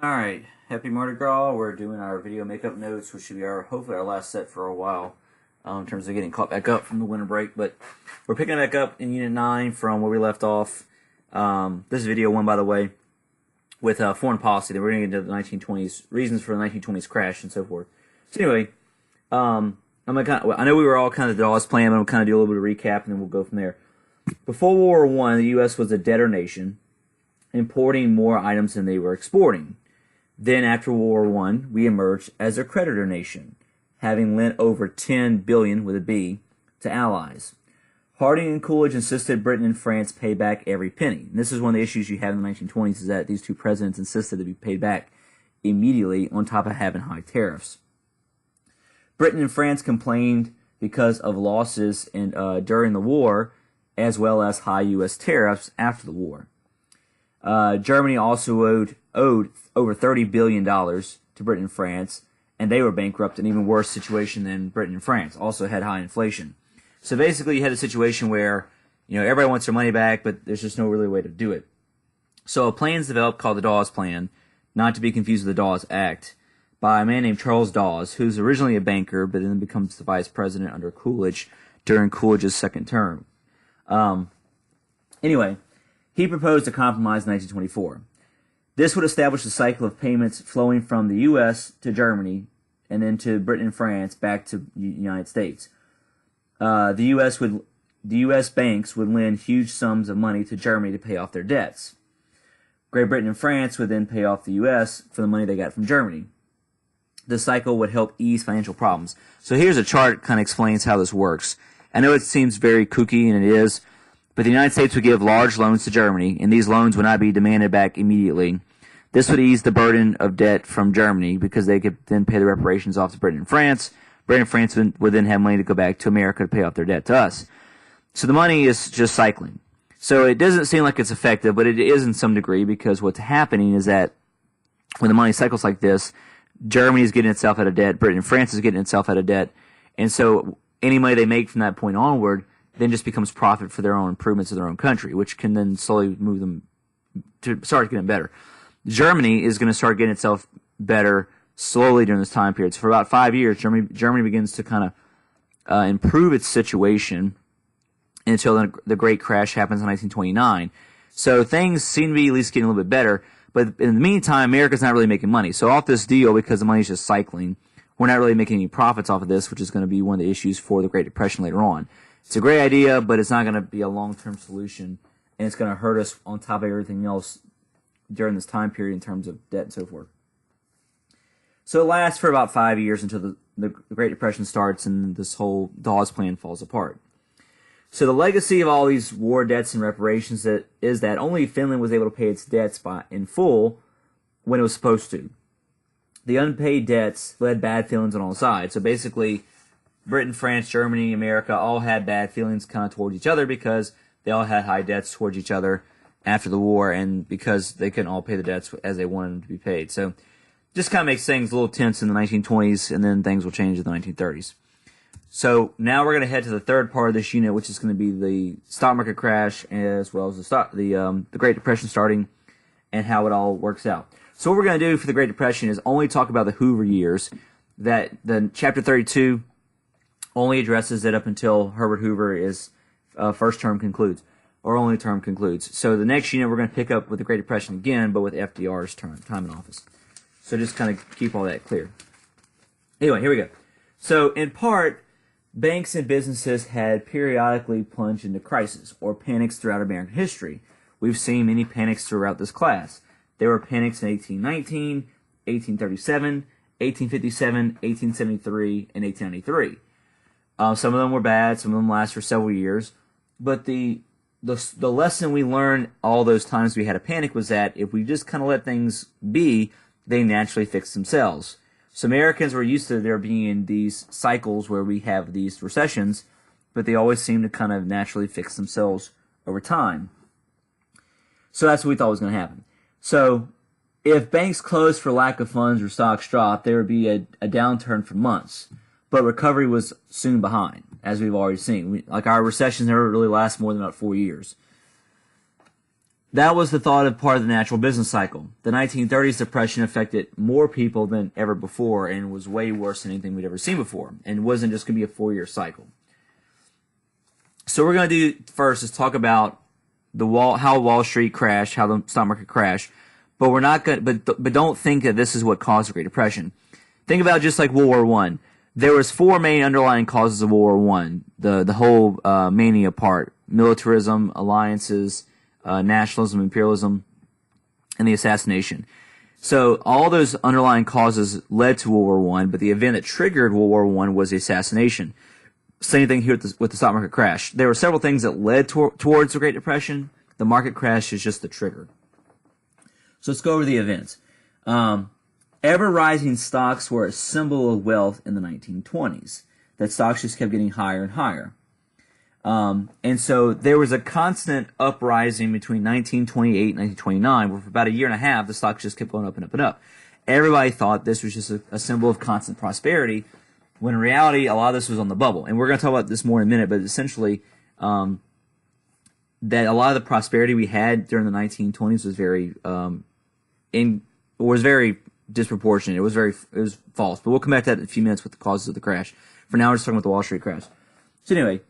Alright, happy Mardi Gras. We're doing our video makeup notes, which should be hopefully our last set for a while in terms of getting caught back up from the winter break. But we're picking back up in Unit 9 from where we left off. This is video 1, by the way, with foreign policy. Then we're going to get into the 1920s, reasons for the 1920s crash and so forth. So anyway, I know we were all kind of the Dawes plan, but I'm kind of do a little bit of recap and then we'll go from there. Before World War I, the U.S. was a debtor nation, importing more items than they were exporting. Then, after World War I, we emerged as a creditor nation, having lent over $10 billion, with a B, to allies. Harding and Coolidge insisted Britain and France pay back every penny. And this is one of the issues you have in the 1920s, is that these two presidents insisted to be paid back immediately on top of having high tariffs. Britain and France complained because of losses during the war, as well as high U.S. tariffs after the war. Germany also owed over $30 billion to Britain and France, and they were bankrupt, an even worse situation than Britain and France. Also had high inflation. So basically you had a situation where, everybody wants their money back, but there's just no really way to do it. So a plan's developed called the Dawes Plan, not to be confused with the Dawes Act, by a man named Charles Dawes, who's originally a banker, but then becomes the vice president under Coolidge during Coolidge's second term. Anyway, he proposed a compromise in 1924. This would establish a cycle of payments flowing from the U.S. to Germany and then to Britain and France back to the United States. The U.S. banks would lend huge sums of money to Germany to pay off their debts. Great Britain and France would then pay off the U.S. for the money they got from Germany. This cycle would help ease financial problems. So here's a chart that kind of explains how this works. I know it seems very kooky, and it is, but the United States would give large loans to Germany, and these loans would not be demanded back immediately. This would ease the burden of debt from Germany because they could then pay the reparations off to Britain and France. Britain and France would then have money to go back to America to pay off their debt to us. So the money is just cycling. So it doesn't seem like it's effective, but it is in some degree, because what's happening is that when the money cycles like this, Germany is getting itself out of debt, Britain and France is getting itself out of debt, and so any money they make from that point onward then just becomes profit for their own improvements of their own country, which can then slowly move them to start getting better. Germany is going to start getting itself better slowly during this time period. So for about 5 years, Germany begins to kind of improve its situation until the great crash happens in 1929. So things seem to be at least getting a little bit better, but in the meantime, America's not really making money. So off this deal, because the money's just cycling, we're not really making any profits off of this, which is going to be one of the issues for the Great Depression later on. It's a great idea, but it's not going to be a long-term solution, and it's going to hurt us on top of everything else during this time period in terms of debt and so forth. So it lasts for about 5 years until the Great Depression starts and this whole Dawes Plan falls apart. So the legacy of all these war debts and reparations is that only Finland was able to pay its debts in full when it was supposed to. The unpaid debts led bad feelings on all sides. So basically, Britain, France, Germany, America all had bad feelings kind of towards each other because they all had high debts towards each other after the war, and because they couldn't all pay the debts as they wanted them to be paid. So just kind of makes things a little tense in the 1920s, and then things will change in the 1930s. So now we're going to head to the third part of this unit, which is going to be the stock market crash, as well as the Great Depression starting and how it all works out. So what we're going to do for the Great Depression is only talk about the Hoover years. That the Chapter 32 only addresses it up until Herbert Hoover's first term concludes, or only term concludes. So the next unit we're going to pick up with the Great Depression again, but with FDR's time in office. So just kind of keep all that clear. Anyway, here we go. So in part, banks and businesses had periodically plunged into crisis or panics throughout American history. We've seen many panics throughout this class. There were panics in 1819, 1837, 1857, 1873, and 1893. Some of them were bad, some of them last for several years, but the lesson we learned all those times we had a panic was that if we just kind of let things be, they naturally fix themselves. So Americans were used to there being these cycles where we have these recessions, but they always seem to kind of naturally fix themselves over time. So that's what we thought was going to happen. So if banks closed for lack of funds or stocks dropped, there would be a downturn for months. But recovery was soon behind, as we've already seen. Our recessions never really last more than about 4 years. that was the thought of part of the natural business cycle. The 1930s depression affected more people than ever before and was way worse than anything we'd ever seen before, and wasn't just going to be a 4-year cycle. So what we're going to do first is talk about how Wall Street crashed, how the stock market crashed, but we're not going. But don't think that this is what caused the Great Depression. Think about just like World War I. There was 4 main underlying causes of World War I. The whole mania part: militarism, alliances, nationalism, imperialism, and the assassination. So all those underlying causes led to World War I, but the event that triggered World War I was the assassination. Same thing here with the stock market crash. There were several things that led towards the Great Depression. The market crash is just the trigger. So let's go over the events. Ever-rising stocks were a symbol of wealth in the 1920s. That stocks just kept getting higher and higher. And so there was a constant uprising between 1928 and 1929, where for about a year and a half, the stocks just kept going up and up and up. Everybody thought this was just a symbol of constant prosperity, when in reality, a lot of this was on the bubble. And we're going to talk about this more in a minute, but essentially, that a lot of the prosperity we had during the 1920s was very disproportionate. It was false. But we'll come back to that in a few minutes with the causes of the crash. For now, we're just talking about the Wall Street crash. So anyway,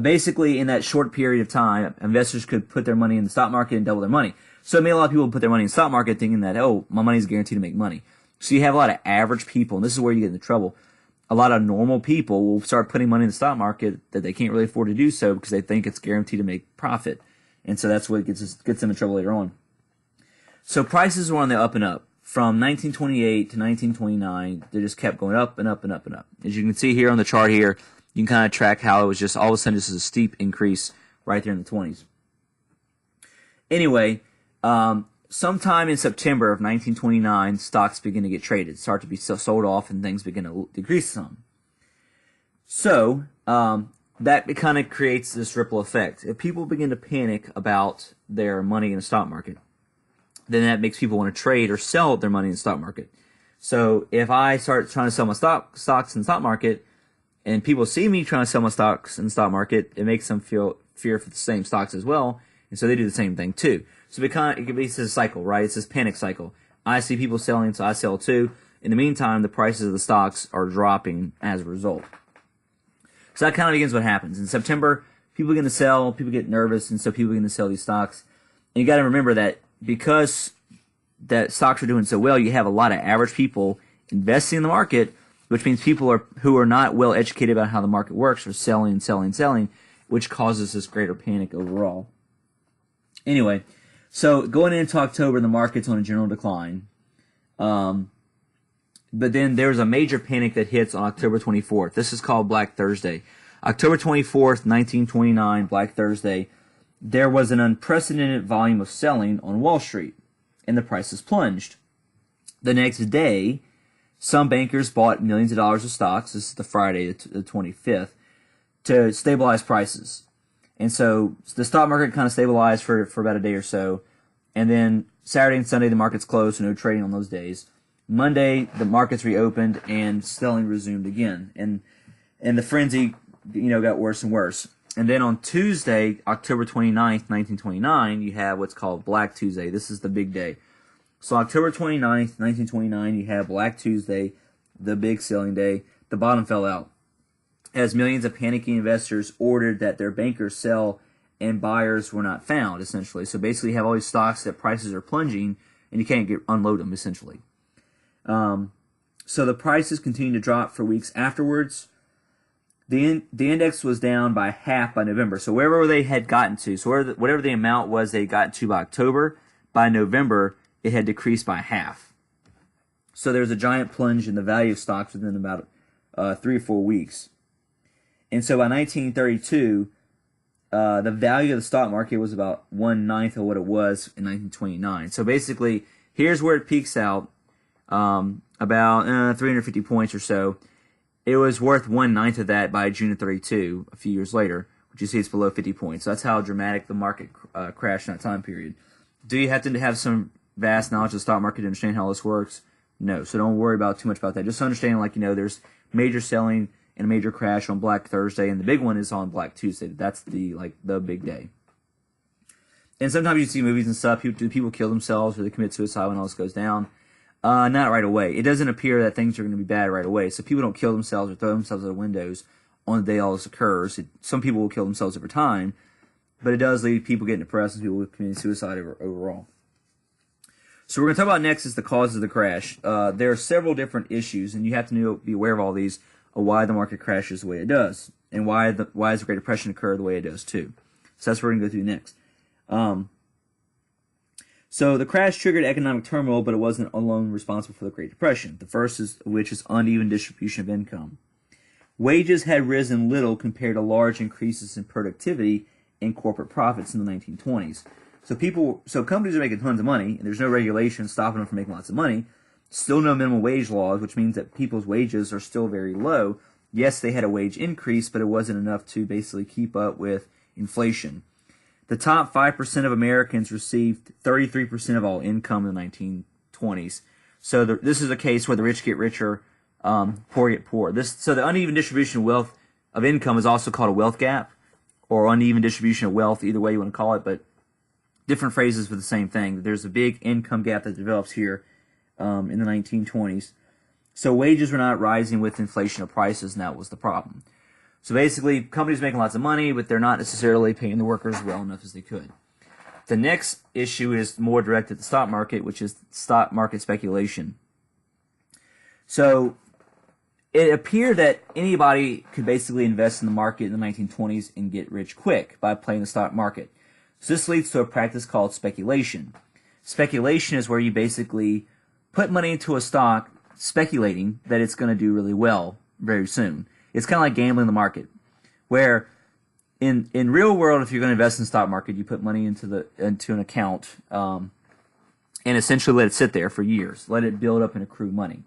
basically in that short period of time, investors could put their money in the stock market and double their money. So it made a lot of people put their money in the stock market thinking that, oh, my money's guaranteed to make money. So you have a lot of average people, and this is where you get into trouble. A lot of normal people will start putting money in the stock market that they can't really afford to do so because they think it's guaranteed to make profit. And so that's what gets them in trouble later on. So prices were on the up and up. From 1928 to 1929, they just kept going up and up and up and up. As you can see here on the chart here, you can kind of track how it was just all of a sudden just a steep increase right there in the 20s. Anyway, sometime in September of 1929, stocks begin to get traded, start to be sold off, and things begin to decrease some. So that kind of creates this ripple effect. If people begin to panic about their money in the stock market, then that makes people want to trade or sell their money in the stock market. So if I start trying to sell my stocks in the stock market, and people see me trying to sell my stocks in the stock market, it makes them feel fear for the same stocks as well, and so they do the same thing too. So it can be this cycle, right? It's this panic cycle. I see people selling, so I sell too. In the meantime, the prices of the stocks are dropping as a result. So that kind of begins what happens. In September, people begin to sell, people get nervous, and so people begin to sell these stocks. And you got to remember that because that stocks are doing so well, you have a lot of average people investing in the market, which means people who are not well educated about how the market works are selling, which causes this greater panic overall. Anyway, so going into October, the market's on a general decline. But then there's a major panic that hits on October 24th. This is called Black Thursday. October 24th, 1929, Black Thursday, there was an unprecedented volume of selling on Wall Street, and the prices plunged. The next day, some bankers bought millions of dollars of stocks, this is the Friday, the 25th, to stabilize prices. And so the stock market kind of stabilized for about a day or so. And then Saturday and Sunday, the market's closed, so no trading on those days. Monday, the markets reopened and selling resumed again. And the frenzy, got worse and worse. And then on Tuesday, October 29th, 1929, you have what's called Black Tuesday. This is the big day. So October 29th, 1929, you have Black Tuesday, the big selling day. The bottom fell out, as millions of panicking investors ordered that their bankers sell and buyers were not found, essentially. So basically you have all these stocks that prices are plunging and you can't unload them, essentially. So the prices continued to drop for weeks afterwards. The index was down by half by November. So wherever they had gotten to, so whatever the amount was they got to by October, by November it had decreased by half. So there was a giant plunge in the value of stocks within about 3 or 4 weeks. And so by 1932, the value of the stock market was about 1/9 of what it was in 1929. So basically, here's where it peaks out, about 350 points or so. It was worth 1/9 of that by June of 32, a few years later, which you see it's below 50 points. So that's how dramatic the market crashed in that time period. Do you have to have some vast knowledge of the stock market to understand how this works? No. So don't worry too much about that. Just understand, there's major selling and a major crash on Black Thursday, and the big one is on Black Tuesday. That's the big day. And sometimes you see movies and stuff, people kill themselves or they commit suicide when all this goes down. Not right away. It doesn't appear that things are going to be bad right away. So people don't kill themselves or throw themselves out of windows on the day all this occurs. Some people will kill themselves over time, but it does lead people getting depressed and people committing suicide overall. So we're going to talk about next is the causes of the crash. There are several different issues, and you have to be aware of all these, of why the market crashes the way it does, and why does the Great Depression occur the way it does too. So that's what we're going to go through next. So the crash triggered economic turmoil, but it wasn't alone responsible for the Great Depression. The first which is uneven distribution of income. Wages had risen little compared to large increases in productivity and corporate profits in the 1920s. So companies are making tons of money, and there's no regulation stopping them from making lots of money. Still no minimum wage laws, which means that people's wages are still very low. Yes, they had a wage increase, but it wasn't enough to basically keep up with inflation. The top 5% of Americans received 33% of all income in the 1920s. So this is a case where the rich get richer, poor get poor. So the uneven distribution of income is also called a wealth gap, or uneven distribution of wealth, either way you want to call it, but different phrases for the same thing. There's a big income gap that develops here in the 1920s. So wages were not rising with inflation of prices, and that was the problem. So basically, companies making lots of money, but they're not necessarily paying the workers well enough as they could. The next issue is more directed at the stock market, which is stock market speculation. So it appeared that anybody could basically invest in the market in the 1920s and get rich quick by playing the stock market. So this leads to a practice called speculation. Speculation is where you basically put money into a stock speculating that it's going to do really well very soon. It's kind of like gambling the market, where in real world, if you're going to invest in the stock market, you put money into an account and essentially let it sit there for years, let it build up and accrue money.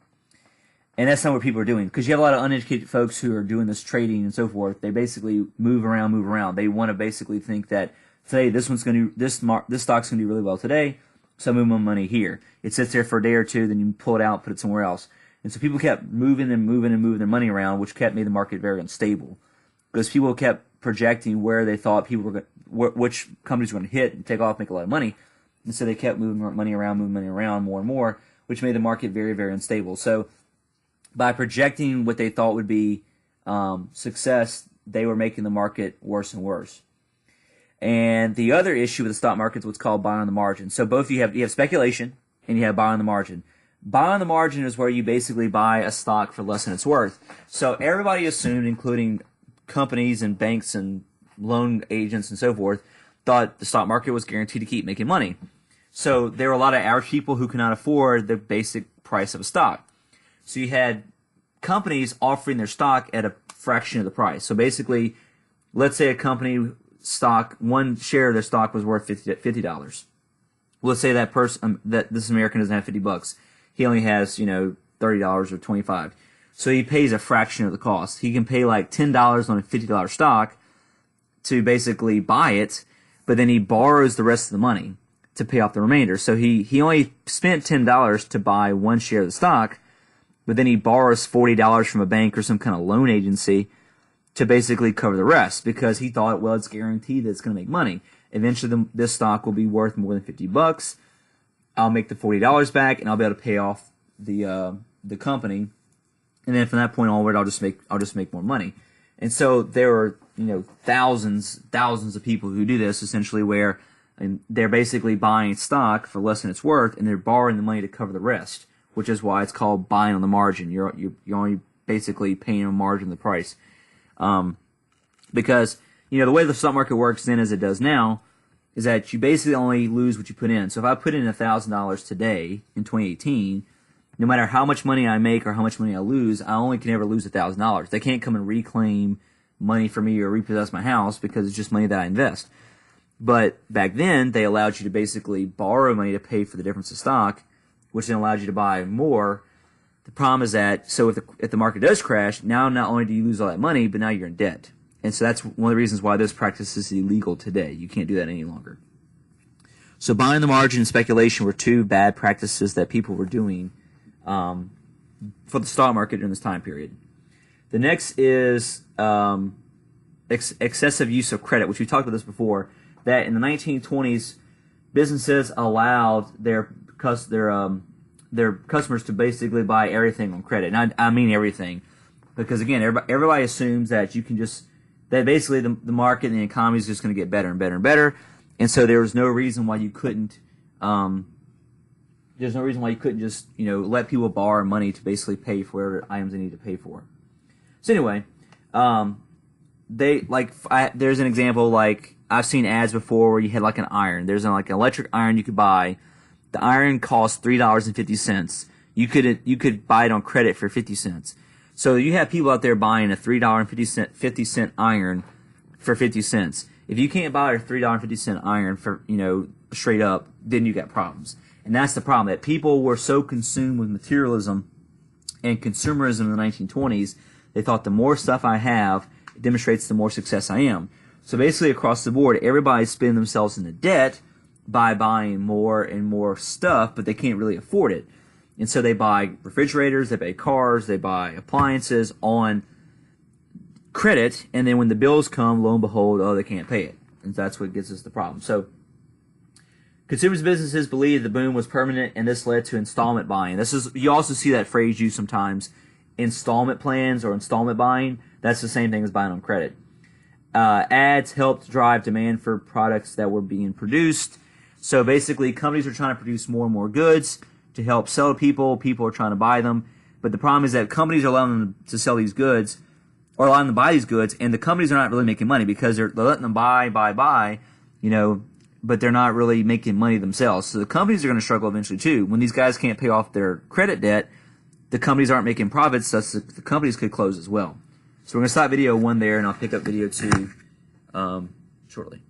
And that's not what people are doing, because you have a lot of uneducated folks who are doing this trading and so forth. They basically move around. They want to basically think that today this stock's going to do really well today, so I move my money here. It sits there for a day or two, then you pull it out, put it somewhere else. And so people kept moving their money around, which made the market very unstable, because people kept projecting where they thought which companies were going to hit and take off, make a lot of money, and so they kept moving money around more and more, which made the market very, very unstable. So by projecting what they thought would be success, they were making the market worse and worse. And the other issue with the stock market is what's called buy on the margin. So both you have speculation and you have buy on the margin. Buy on the margin is where you basically buy a stock for less than it's worth. So everybody assumed, including companies and banks and loan agents and so forth, thought the stock market was guaranteed to keep making money. So there were a lot of average people who could not afford the basic price of a stock. So you had companies offering their stock at a fraction of the price. So basically, let's say a company stock, one share of their stock was worth $50. Let's say that this American doesn't have $50. He only has, $30 or $25. So he pays a fraction of the cost. He can pay like $10 on a $50 stock to basically buy it, but then he borrows the rest of the money to pay off the remainder. So he only spent $10 to buy one share of the stock, but then he borrows $40 from a bank or some kind of loan agency to basically cover the rest, because he thought, well, it's guaranteed that it's going to make money. Eventually, this stock will be worth more than $50. I'll make the $40 back, and I'll be able to pay off the company, and then from that point onward, I'll just make more money. And so there are thousands of people who do this, essentially, where they're basically buying stock for less than it's worth, and they're borrowing the money to cover the rest, which is why it's called buying on the margin. You're only basically paying a margin of the price, because the way the stock market works then, as it does now, is that you basically only lose what you put in. So if I put in $1,000 today in 2018, no matter how much money I make or how much money I lose, I only can ever lose $1,000. They can't come and reclaim money from me or repossess my house, because it's just money that I invest. But back then, they allowed you to basically borrow money to pay for the difference of stock, which then allowed you to buy more. The problem is that, so if the market does crash, now not only do you lose all that money, but now you're in debt. And so that's one of the reasons why this practice is illegal today. You can't do that any longer. So buying the margin and speculation were two bad practices that people were doing for the stock market during this time period. The next is excessive use of credit, which we talked about this before, that in the 1920s, businesses allowed their customers to basically buy everything on credit. And I mean everything, because again, everybody assumes that you can just, that basically the market and the economy is just going to get better and better and better, and so there was no reason why you couldn't. There's no reason why you couldn't just, let people borrow money to basically pay for whatever items they need to pay for. So anyway, there's an example, like I've seen ads before where you had like an iron. There's an electric iron you could buy. The iron costs $3.50. You could buy it on credit for 50 cents. So you have people out there buying a $3.50 iron for 50 cents. If you can't buy a $3.50 iron for, straight up, then you got problems. And that's the problem, that people were so consumed with materialism and consumerism in the 1920s, they thought the more stuff I have, it demonstrates the more success I am. So basically across the board, everybody's spending themselves into debt by buying more and more stuff, but they can't really afford it. And so they buy refrigerators, they buy cars, they buy appliances on credit, and then when the bills come, lo and behold, they can't pay it. And that's what gets us the problem. So consumers' businesses believed the boom was permanent, and this led to installment buying. You also see that phrase used sometimes, installment plans or installment buying. That's the same thing as buying on credit. Ads helped drive demand for products that were being produced. So basically, companies are trying to produce more and more goods to help sell to people. People are trying to buy them. But the problem is that companies are allowing them to sell these goods, or allowing them to buy these goods, and the companies are not really making money because they're letting them buy, but they're not really making money themselves. So the companies are going to struggle eventually too. When these guys can't pay off their credit debt, the companies aren't making profits, thus the companies could close as well. So we're going to stop video 1 there, and I'll pick up video 2 shortly.